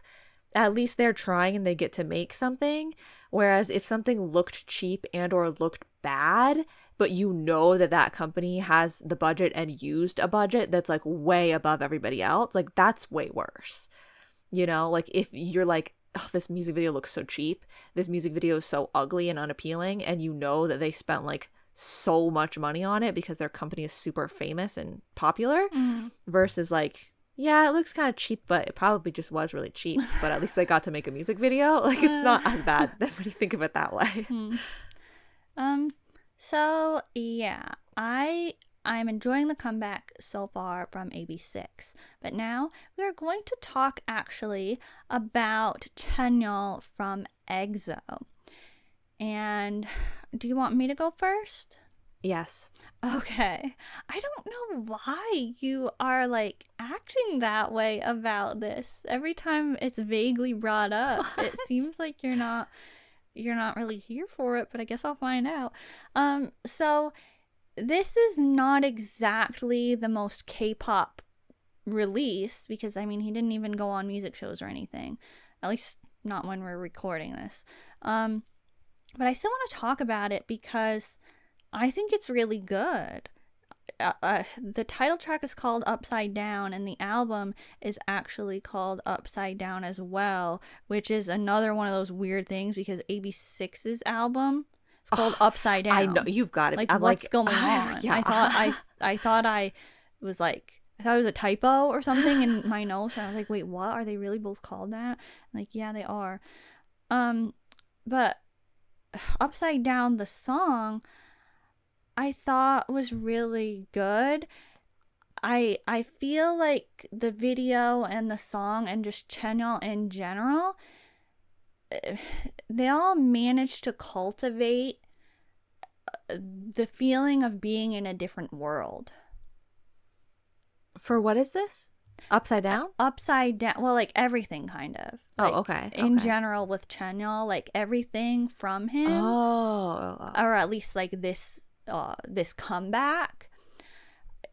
at least they're trying and they get to make something. Whereas if something looked cheap and or looked bad, but you know that that company has the budget and used a budget that's like way above everybody else, like that's way worse. You know, like if you're like, oh, this music video looks so cheap, this music video is so ugly and unappealing, and you know that they spent like so much money on it because their company is super famous and popular, versus like, yeah, it looks kind of cheap, but it probably just was really cheap, but at least they got to make a music video. Like, it's not as bad when you think of it that way. So yeah, I'm enjoying the comeback so far from AB6IX, but now we are going to talk actually about CHANYEOL from EXO. And do you want me to go first? Yes. Okay. I don't know why you are like acting that way about this. Every time it's vaguely brought up, it seems like you're not really here for it, but I guess I'll find out. So this is not exactly the most K-pop release, because I mean he didn't even go on music shows or anything. At least not when we're recording this. But I still want to talk about it because I think it's really good. The title track is called Upside Down, and the album is actually called Upside Down as well, which is another one of those weird things because AB6IX's album is called Upside Down. I know, you've got it. Like, I'm what's like, going on? yeah. I thought it was a typo or something in my notes, and I was like, wait, what? Are they really both called that? Like, yeah, they are. But Upside Down, the song, I thought was really good. I feel like the video and the song and just CHANYEOL in general, they all managed to cultivate the feeling of being in a different world. For what is this? Upside Down? Upside Down. Well, like everything kind of. Like, okay. In general with CHANYEOL, like everything from him. Oh. Or at least like this comeback,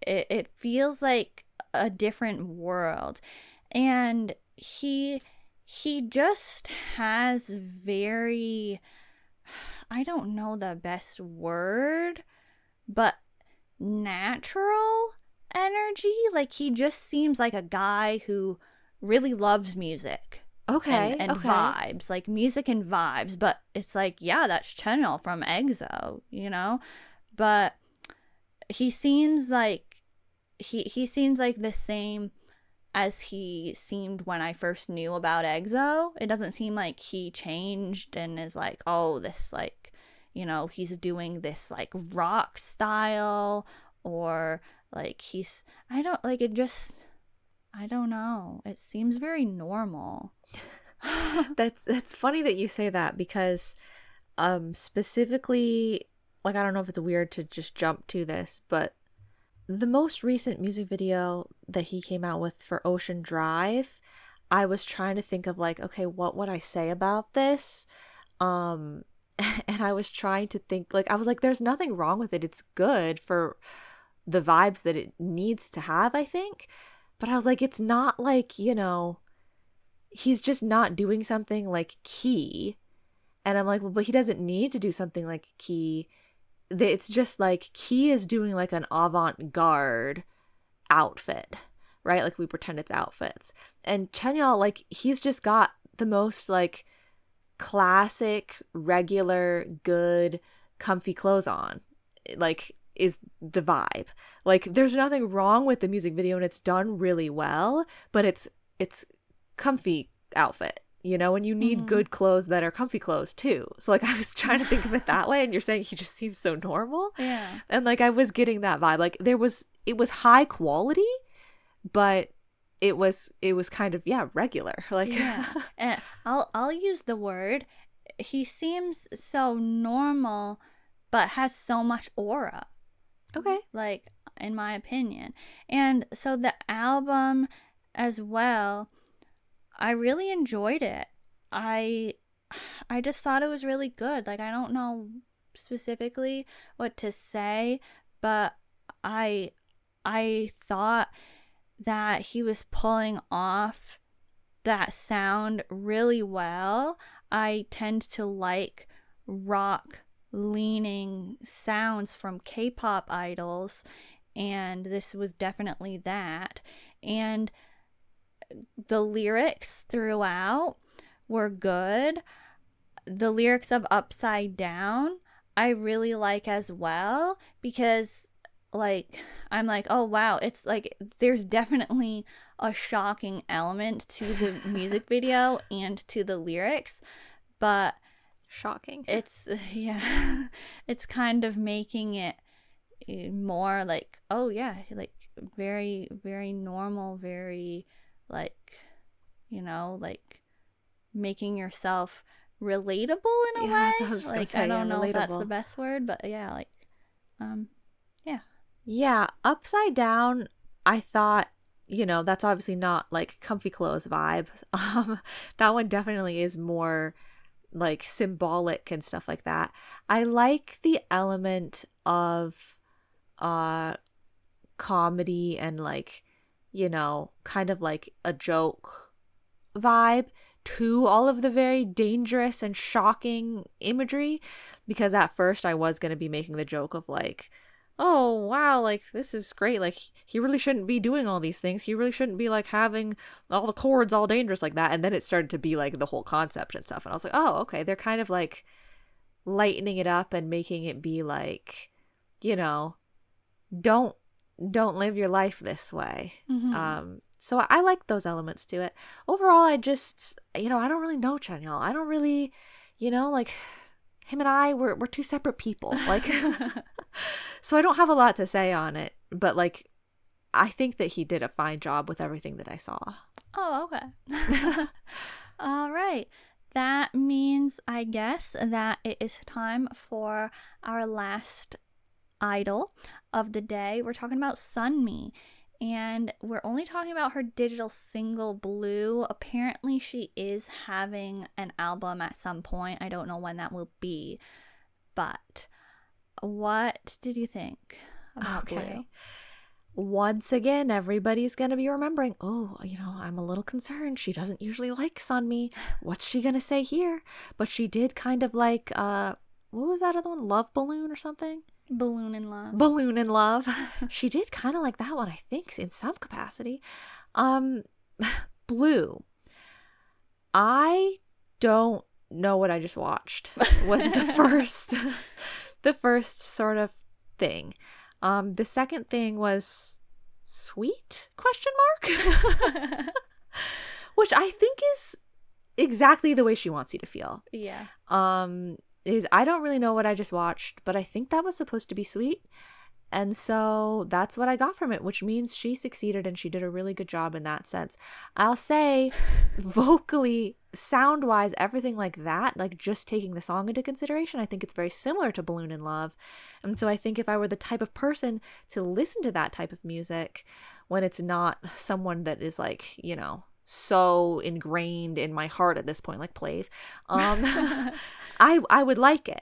it feels like a different world, and he just has very, I don't know the best word, but natural energy. Like he just seems like a guy who really loves music. Okay. And vibes, like music and vibes, but it's like, yeah, that's CHANYEOL from EXO, you know? But he seems like he seems like the same as he seemed when I first knew about EXO. It doesn't seem like he changed and is like, oh, this, like, you know, he's doing this like rock style, or like I don't know. It seems very normal. That's funny that you say that, because specifically, like, I don't know if it's weird to just jump to this, but the most recent music video that he came out with for Ocean Drive, I was trying to think of like, okay, what would I say about this? And I was trying to think, like, I was like, there's nothing wrong with it. It's good for the vibes that it needs to have, I think. But I was like, it's not like, you know, he's just not doing something like Key. And I'm like, well, but he doesn't need to do something like Key. It's just like Key is doing like an avant-garde outfit, right? Like we pretend it's outfits. And CHANYEOL, like, he's just got the most like classic, regular, good, comfy clothes on. Like, is the vibe. Like, there's nothing wrong with the music video and it's done really well, but it's comfy outfit, you know, and you need good clothes that are comfy clothes too. So like I was trying to think of it that way, and you're saying he just seems so normal. Yeah. And like I was getting that vibe. Like it was high quality, but it was kind of, yeah, regular. Like, yeah. And I'll use the word, he seems so normal but has so much aura. Okay. Like, in my opinion. And so the album as well, I really enjoyed it. I just thought it was really good. Like, I don't know specifically what to say, but I thought that he was pulling off that sound really well. I tend to like rock leaning sounds from K-pop idols, and this was definitely that. And the lyrics throughout were good. The lyrics of Upside Down I really like as well, because like I'm like, oh wow, it's like there's definitely a shocking element to the music video and to the lyrics, but shocking. It's yeah, it's kind of making it more like, oh yeah, like very, very normal, very like, you know, like making yourself relatable in a way. Like I don't know if that's the best word, but yeah, like yeah. Yeah, Upside Down, I thought, you know, that's obviously not like comfy clothes vibe. That one definitely is more like symbolic and stuff like that. I like the element of comedy and like, you know, kind of like a joke vibe to all of the very dangerous and shocking imagery, because at first I was going to be making the joke of like, oh wow, like this is great, like he really shouldn't be doing all these things, he really shouldn't be like having all the chords all dangerous like that. And then it started to be like the whole concept and stuff, and I was like, oh okay, they're kind of like lightening it up and making it be like, you know, don't live your life this way. So I like those elements to it. Overall, I just, you know, I don't really know CHANYEOL. I don't really, you know, like him and I, we're two separate people, like so I don't have a lot to say on it, but like I think that he did a fine job with everything that I saw. Oh, okay. All right. That means, I guess, that it is time for our last idol of the day. We're talking about SUNMI, and we're only talking about her digital single Blue. Apparently she is having an album at some point. I don't know when that will be, but what did you think about Blue? Once again, everybody's going to be remembering, oh, you know, I'm a little concerned. She doesn't usually like SUNMI. What's she going to say here? But she did kind of like, what was that other one? Love Balloon or something? Balloon in Love. Balloon in Love. She did kind of like that one, I think, in some capacity. Blue. I don't know what I just watched was the first sort of thing. The second thing was sweet ? Which I think is exactly the way she wants you to feel. Yeah. Is I don't really know what I just watched, but I think that was supposed to be sweet. And so that's what I got from it, which means she succeeded and she did a really good job in that sense. I'll say vocally, sound-wise, everything like that, like just taking the song into consideration, I think it's very similar to Balloon in Love. And so I think if I were the type of person to listen to that type of music when it's not someone that is like, you know, so ingrained in my heart at this point, like Plave, I would like it,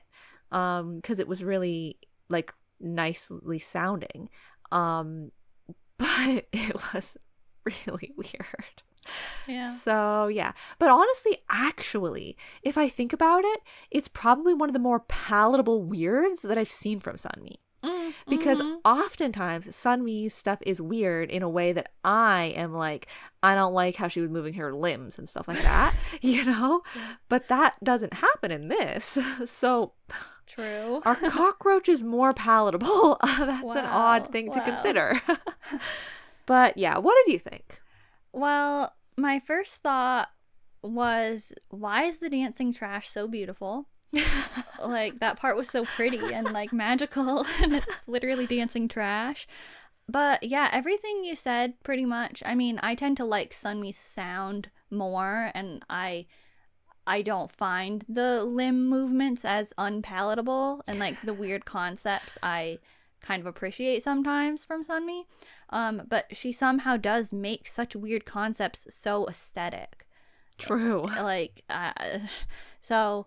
because it was really like nicely sounding, but it was really weird. Yeah. So yeah, but honestly, actually, if I think about it, it's probably one of the more palatable weirds that I've seen from SUNMI. Because oftentimes SUNMI's stuff is weird in a way that I am like, I don't like how she was moving her limbs and stuff like that, you know? Yeah. But that doesn't happen in this. So true. Our cockroach is more palatable. That's an odd thing to consider. But yeah, what did you think? Well, my first thought was, why is the dancing trash so beautiful? Like, that part was so pretty and like magical, and it's literally dancing trash. But yeah, everything you said pretty much. I mean, I tend to like SUNMI's sound more, and I don't find the limb movements as unpalatable, and like the weird concepts I kind of appreciate sometimes from SUNMI. But she somehow does make such weird concepts so aesthetic. True. Like, so